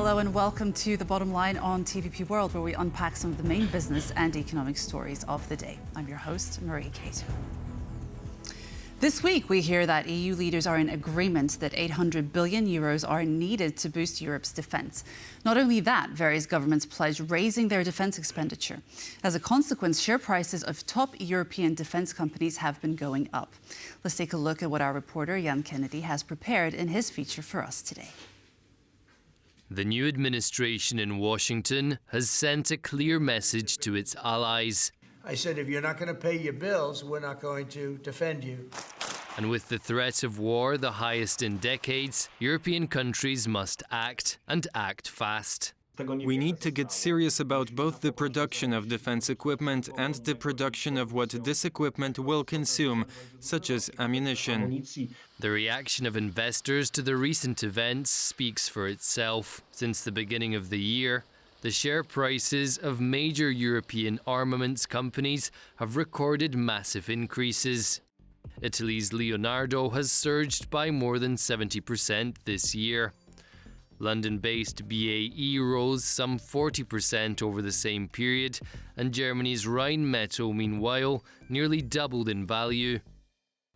Hello and welcome to The Bottom Line on TVP World, where we unpack some of the main business and economic stories of the day. I'm your host, Marie Cato. This week, we hear that EU leaders are in agreement that 800 billion euros are needed to boost Europe's defence. Not only that, various governments pledge raising their defence expenditure. As a consequence, share prices of top European defence companies have been going up. Let's take a look at what our reporter, Jan Kennedy, has prepared in his feature for us today. The new administration in Washington has sent a clear message to its allies. I said, if you're not going to pay your bills, we're not going to defend you. And with the threat of war the highest in decades, European countries must act, and act fast. We need to get serious about both the production of defense equipment and the production of what this equipment will consume, such as ammunition. The reaction of investors to the recent events speaks for itself. Since the beginning of the year, the share prices of major European armaments companies have recorded massive increases. Italy's Leonardo has surged by more than 70% this year. London-based BAE rose some 40% over the same period, and Germany's Rheinmetall, meanwhile, nearly doubled in value.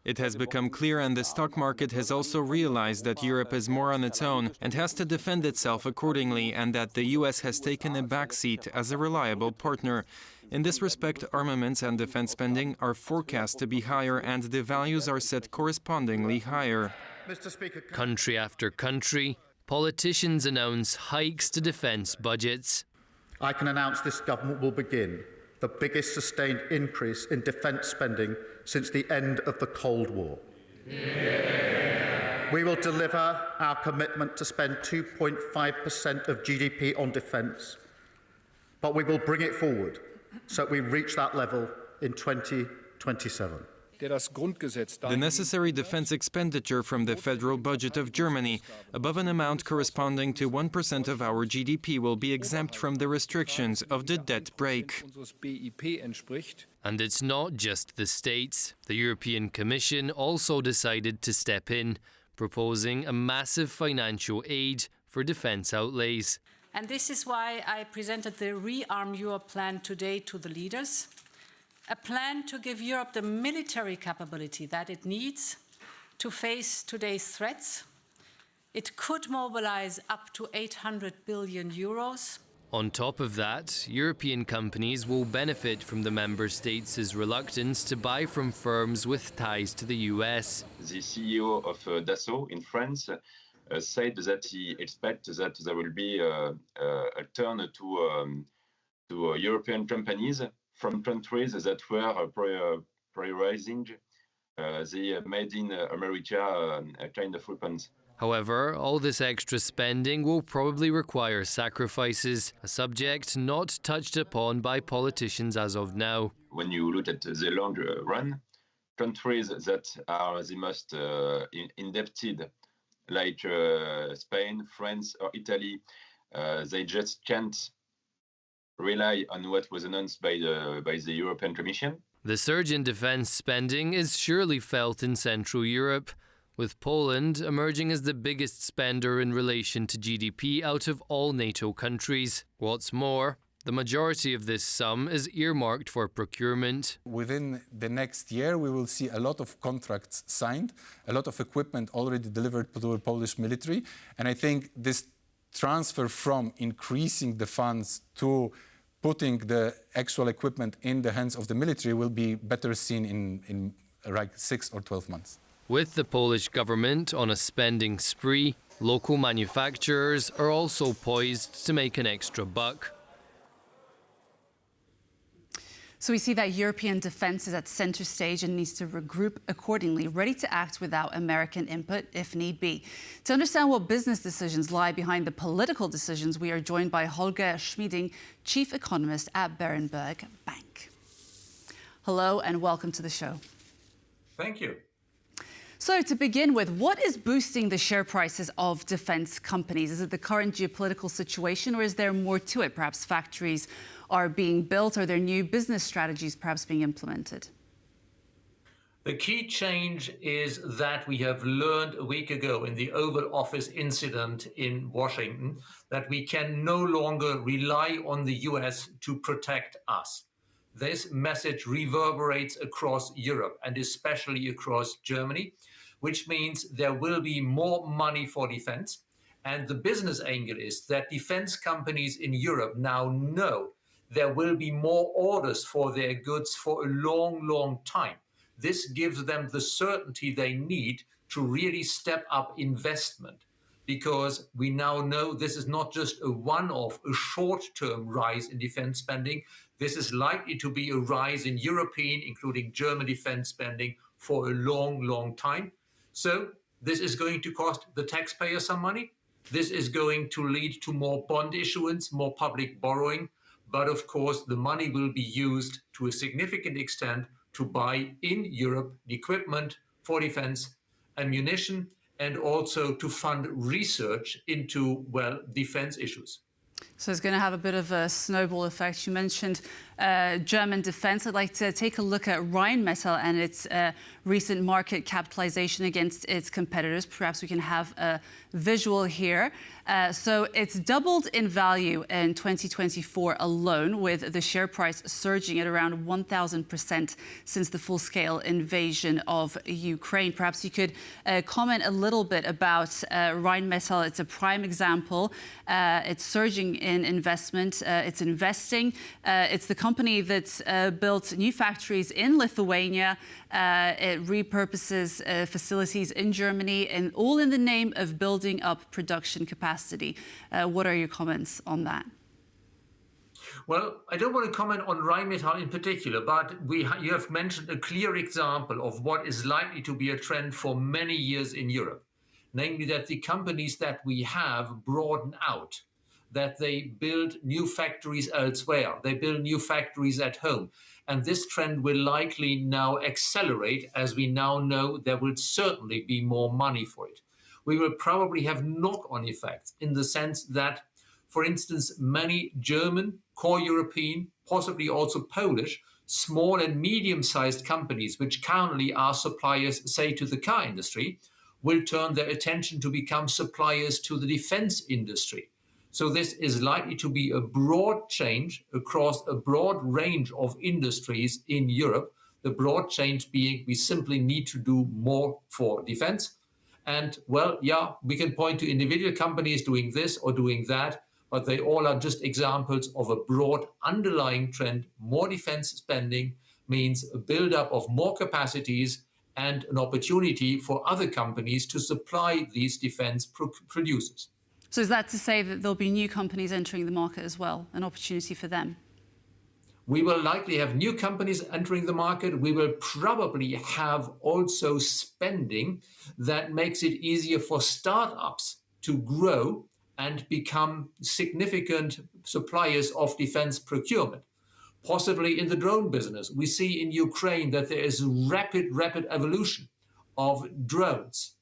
It has become clear, and the stock market has also realized that Europe is more on its own and has to defend itself accordingly, and that the US has taken a backseat as a reliable partner. In this respect, armaments and defense spending are forecast to be higher, and the values are set correspondingly higher. Country after country, politicians announce hikes to defence budgets. I can announce this government will begin the biggest sustained increase in defence spending since the end of the Cold War. Yeah. We will deliver our commitment to spend 2.5% of GDP on defence, but we will bring it forward so that we reach that level in 2027. The necessary defense expenditure from the federal budget of Germany, above an amount corresponding to 1% of our GDP, will be exempt from the restrictions of the debt brake. And it's not just the states. The European Commission also decided to step in, proposing a massive financial aid for defense outlays. And this is why I presented the Rearm Europe plan today to the leaders. A plan to give Europe the military capability that it needs to face today's threats. It could mobilize up to 800 billion euros. On top of that, European companies will benefit from the member states' reluctance to buy from firms with ties to the US. The CEO of Dassault in France said that he expects that there will be a turn to European companies from countries that were prioritizing the Made in America kind of weapons. However, all this extra spending will probably require sacrifices, a subject not touched upon by politicians as of now. When you look at the long run, countries that are the most indebted, like Spain, France, or Italy, they just can't rely on what was announced by the European Commission. The surge in defence spending is surely felt in Central Europe, with Poland emerging as the biggest spender in relation to GDP out of all NATO countries. What's more, the majority of this sum is earmarked for procurement. Within the next year, we will see a lot of contracts signed, a lot of equipment already delivered to the Polish military, and I think this transfer from increasing the funds to putting the actual equipment in the hands of the military will be better seen in like 6 or 12 months. With the Polish government on a spending spree, local manufacturers are also poised to make an extra buck. So we see that European defence is at centre stage and needs to regroup accordingly, ready to act without American input if need be. To understand what business decisions lie behind the political decisions, we are joined by Holger Schmieding, Chief Economist at Berenberg Bank. Hello and welcome to the show. Thank you. So to begin with, what is boosting the share prices of defence companies? Is it the current geopolitical situation, or is there more to it? Perhaps factories are being built, or there new business strategies perhaps being implemented? The key change is that we have learned a week ago in the Oval Office incident in Washington that we can no longer rely on the US to protect us. This message reverberates across Europe and especially across Germany, which means there will be more money for defense. And the business angle is that defense companies in Europe now know there will be more orders for their goods for a long, long time. This gives them the certainty they need to really step up investment, because we now know this is not just a one-off, a short-term rise in defense spending. This is likely to be a rise in European, including German defense spending for a long, long time. So this is going to cost the taxpayer some money. This is going to lead to more bond issuance, more public borrowing. But of course, the money will be used to a significant extent to buy in Europe the equipment for defense, ammunition, and also to fund research into, well, defense issues. So it's going to have a bit of a snowball effect. You mentioned German defense. I'd like to take a look at Rheinmetall and its recent market capitalization against its competitors. Perhaps we can have a visual here. So it's doubled in value in 2024 alone, with the share price surging at around 1,000% since the full-scale invasion of Ukraine. Perhaps you could comment a little bit about Rheinmetall. It's a prime example. It's surging in investment. It's investing. It's the company that's built new factories in Lithuania. It repurposes facilities in Germany, and all in the name of building up production capacity. What are your comments on that? Well, I don't want to comment on Rheinmetall in particular, but you have mentioned a clear example of what is likely to be a trend for many years in Europe, namely that the companies that we have broaden out, that they build new factories elsewhere, they build new factories at home. And this trend will likely now accelerate, as we now know there will certainly be more money for it. We will probably have knock-on effects in the sense that, for instance, many German, core European, possibly also Polish, small and medium-sized companies, which currently are suppliers, say, to the car industry, will turn their attention to become suppliers to the defense industry. So this is likely to be a broad change across a broad range of industries in Europe, the broad change being we simply need to do more for defense. And, well, yeah, we can point to individual companies doing this or doing that, but they all are just examples of a broad underlying trend. More defense spending means a buildup of more capacities and an opportunity for other companies to supply these defense producers. So is that to say that there'll be new companies entering the market as well, an opportunity for them? We will likely have new companies entering the market. We will probably have also spending that makes it easier for startups to grow and become significant suppliers of defense procurement. Possibly in the drone business, we see in Ukraine that there is rapid evolution of drones.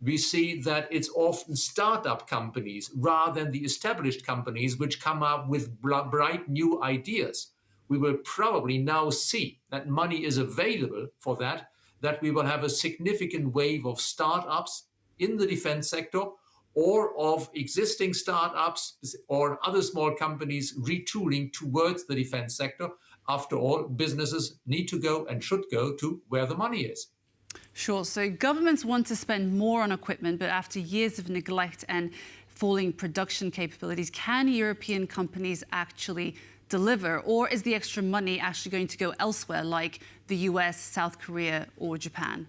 We see that it's often startup companies rather than the established companies which come up with bright new ideas. We will probably now see that money is available for that we will have a significant wave of startups in the defense sector, or of existing startups or other small companies retooling towards the defense sector. After all, businesses need to go and should go to where the money is. Sure. So governments want to spend more on equipment, but after years of neglect and falling production capabilities, can European companies actually deliver? Or is the extra money actually going to go elsewhere, like the US, South Korea, or Japan?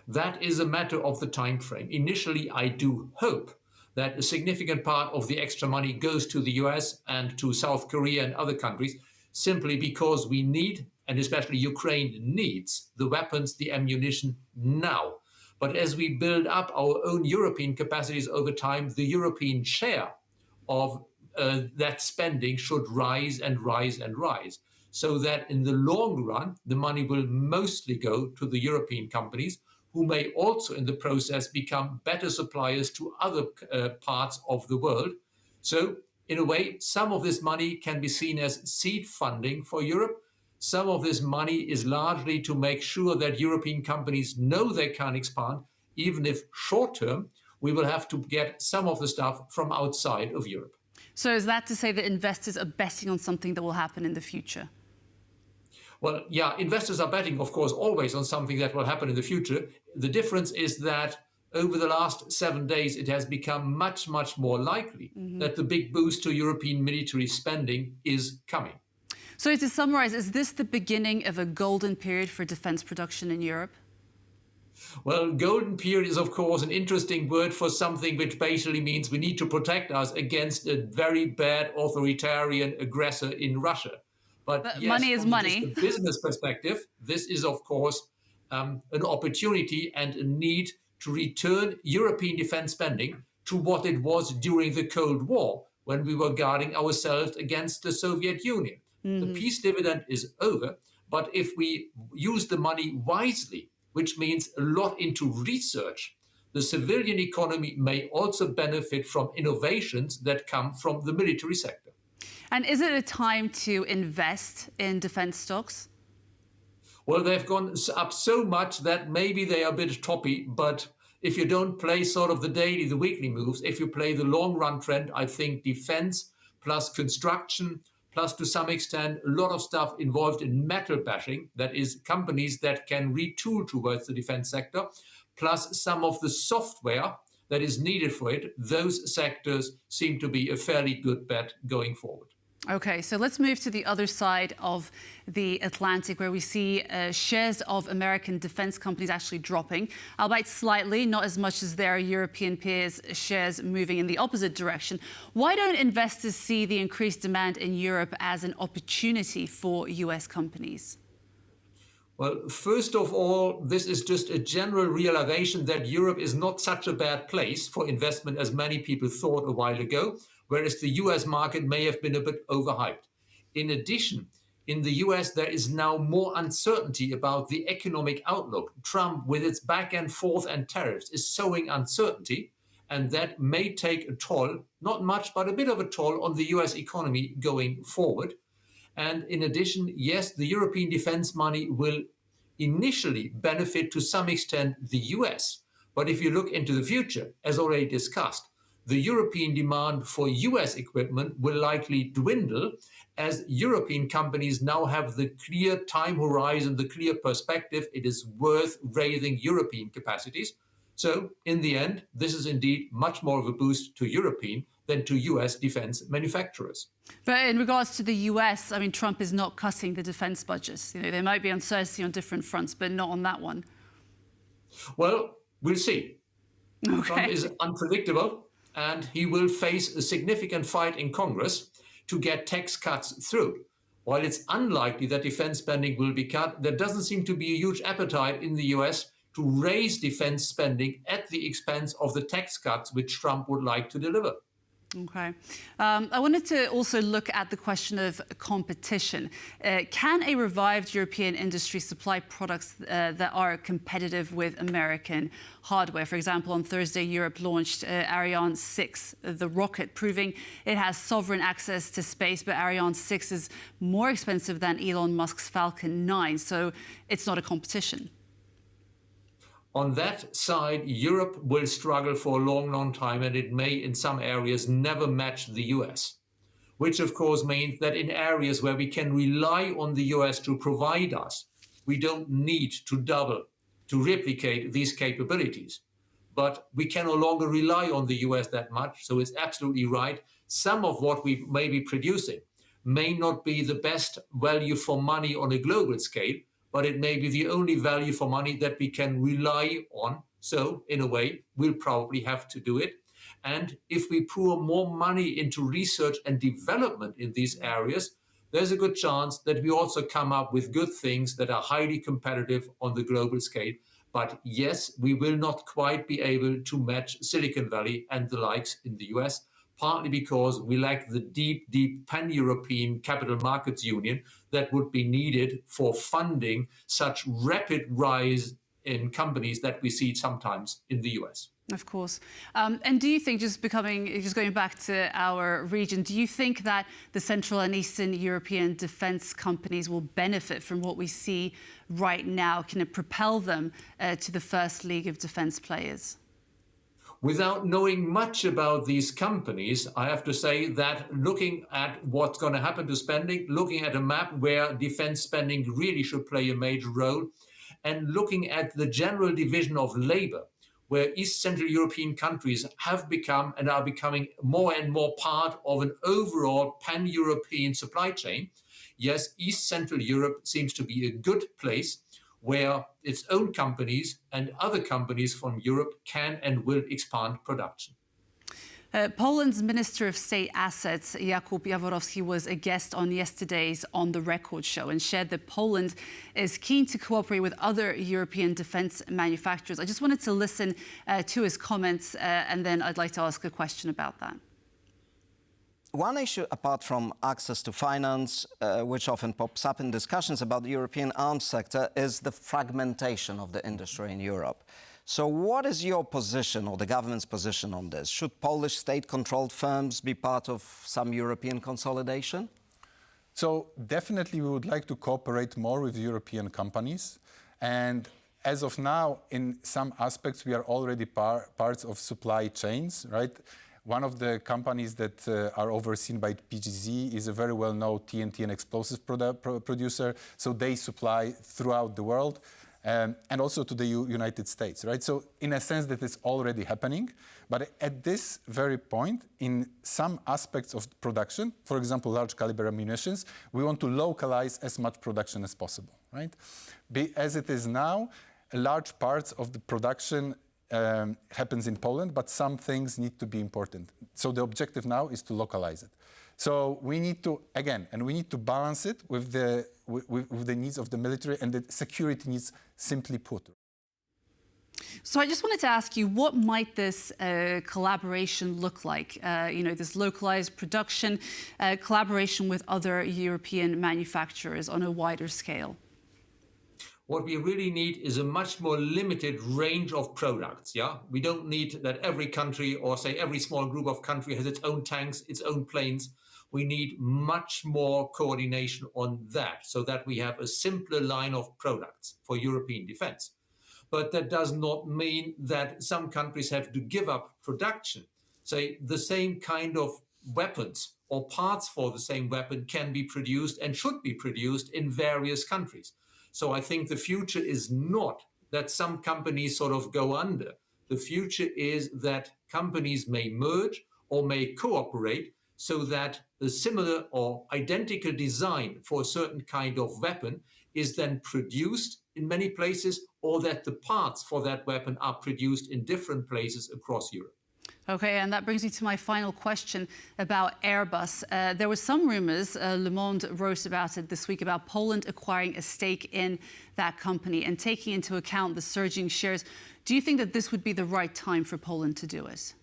That is a matter of the time frame. Initially, I do hope that a significant part of the extra money goes to the US and to South Korea and other countries, simply because we need, and especially Ukraine needs, the weapons, the ammunition now. But as we build up our own European capacities over time, the European share of that spending should rise and rise and rise, so that in the long run, the money will mostly go to the European companies, who may also in the process become better suppliers to other parts of the world. So in a way, some of this money can be seen as seed funding for Europe, some of this money is largely to make sure that European companies know they can expand, even if short term, we will have to get some of the stuff from outside of Europe. So is that to say that investors are betting on something that will happen in the future? Well, yeah, investors are betting, of course, always on something that will happen in the future. The difference is that over the last 7 days, it has become much, much more likely that the big boost to European military spending is coming. So to summarize, is this the beginning of a golden period for defense production in Europe? Well, golden period is, of course, an interesting word for something which basically means we need to protect us against a very bad authoritarian aggressor in Russia. But yes, money is money. From just a business perspective, this is, of course, an opportunity and a need to return European defense spending to what it was during the Cold War, when we were guarding ourselves against the Soviet Union. The peace dividend is over, but if we use the money wisely, which means a lot into research, the civilian economy may also benefit from innovations that come from the military sector. And is it a time to invest in defense stocks? Well, they've gone up so much that maybe they are a bit toppy, but if you don't play sort of the daily, the weekly moves, if you play the long run trend, I think defense plus construction, plus to some extent, a lot of stuff involved in metal bashing, that is companies that can retool towards the defense sector, plus some of the software that is needed for it, those sectors seem to be a fairly good bet going forward. Okay, so let's move to the other side of the Atlantic, where we see shares of American defense companies actually dropping, albeit slightly, not as much as their European peers' shares moving in the opposite direction. Why don't investors see the increased demand in Europe as an opportunity for US companies? Well, first of all, this is just a general realization that Europe is not such a bad place for investment as many people thought a while ago, whereas the US market may have been a bit overhyped. In addition, in the US, there is now more uncertainty about the economic outlook. Trump, with its back and forth and tariffs, is sowing uncertainty, and that may take a toll, not much, but a bit of a toll on the US economy going forward. And in addition, yes, the European defense money will initially benefit to some extent the US. But if you look into the future, as already discussed, the European demand for US equipment will likely dwindle as European companies now have the clear time horizon, the clear perspective. It is worth raising European capacities. So in the end, this is indeed much more of a boost to European than to US defense manufacturers. But in regards to the US, I mean, Trump is not cutting the defense budgets. You know, there might be uncertainty on different fronts, but not on that one. Well, we'll see. Okay. Trump is unpredictable, and he will face a significant fight in Congress to get tax cuts through. While it's unlikely that defense spending will be cut, there doesn't seem to be a huge appetite in the US to raise defense spending at the expense of the tax cuts which Trump would like to deliver. Okay. I wanted to also look at the question of competition. Can a revived European industry supply products that are competitive with American hardware? For example, on Thursday, Europe launched Ariane 6, the rocket, proving it has sovereign access to space, but Ariane 6 is more expensive than Elon Musk's Falcon 9, so it's not a competition. On that side, Europe will struggle for a long, long time, and it may, in some areas, never match the US, which of course means that in areas where we can rely on the US to provide us, we don't need to replicate these capabilities. But we can no longer rely on the US that much, so it's absolutely right. Some of what we may be producing may not be the best value for money on a global scale, but it may be the only value for money that we can rely on. So, in a way, we'll probably have to do it. And if we pour more money into research and development in these areas, there's a good chance that we also come up with good things that are highly competitive on the global scale. But yes, we will not quite be able to match Silicon Valley and the likes in the US, partly because we lack the deep, deep pan-European capital markets union that would be needed for funding such rapid rise in companies that we see sometimes in the US. Of course. And do you think, just going back to our region, do you think that the Central and Eastern European defence companies will benefit from what we see right now? Can it propel them to the first league of defence players? Without knowing much about these companies, I have to say that looking at what's going to happen to spending, looking at a map where defense spending really should play a major role, and looking at the general division of labor, where East Central European countries have become and are becoming more and more part of an overall pan-European supply chain, yes, East Central Europe seems to be a good place where its own companies and other companies from Europe can and will expand production. Poland's Minister of State Assets, Jakub Jaworowski, was a guest on yesterday's On the Record show and shared that Poland is keen to cooperate with other European defence manufacturers. I just wanted to listen to his comments and then I'd like to ask a question about that. One issue, apart from access to finance, which often pops up in discussions about the European arms sector, is the fragmentation of the industry in Europe. So what is your position or the government's position on this? Should Polish state-controlled firms be part of some European consolidation? So definitely we would like to cooperate more with European companies. And as of now, in some aspects, we are already parts of supply chains, right? One of the companies that are overseen by PGZ is a very well-known TNT and explosive producer. So they supply throughout the world. And also to the United States, right? So in a sense that is already happening, but at this very point, in some aspects of production, for example, large caliber ammunitions, we want to localize as much production as possible, right? As it is now, large parts of the production happens in Poland, but some things need to be imported. So the objective now is to localize it. So we need to, again, and we need to balance it with the needs of the military and the security needs, simply put. So I just wanted to ask you, what might this collaboration look like? This localized production, collaboration with other European manufacturers on a wider scale. What we really need is a much more limited range of products, yeah? We don't need that every country or say every small group of country has its own tanks, its own planes. We need much more coordination on that so that we have a simpler line of products for European defense. But that does not mean that some countries have to give up production. Say the same kind of weapons or parts for the same weapon can be produced and should be produced in various countries. So I think the future is not that some companies sort of go under. The future is that companies may merge or may cooperate so that the similar or identical design for a certain kind of weapon is then produced in many places, or that the parts for that weapon are produced in different places across Europe. Okay, and that brings me to my final question about Airbus. There were some rumors, Le Monde wrote about it this week, about Poland acquiring a stake in that company and taking into account the surging shares. Do you think that this would be the right time for Poland to do it?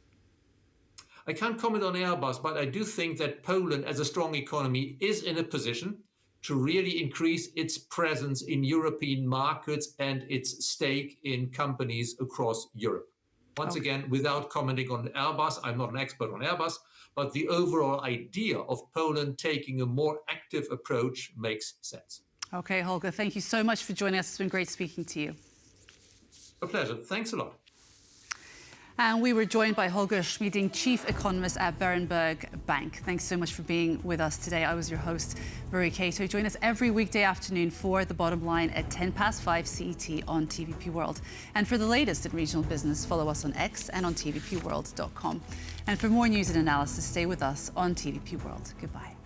I can't comment on Airbus, but I do think that Poland, as a strong economy, is in a position to really increase its presence in European markets and its stake in companies across Europe. Once again, without commenting on Airbus, I'm not an expert on Airbus, but the overall idea of Poland taking a more active approach makes sense. Okay, Holger, thank you so much for joining us. It's been great speaking to you. A pleasure. Thanks a lot. And we were joined by Holger Schmieding, Chief Economist at Berenberg Bank. Thanks so much for being with us today. I was your host, Marie Cato. Join us every weekday afternoon for The Bottom Line at 5:10 CET on TVP World. And for the latest in regional business, follow us on X and on tvpworld.com. And for more news and analysis, stay with us on TVP World. Goodbye.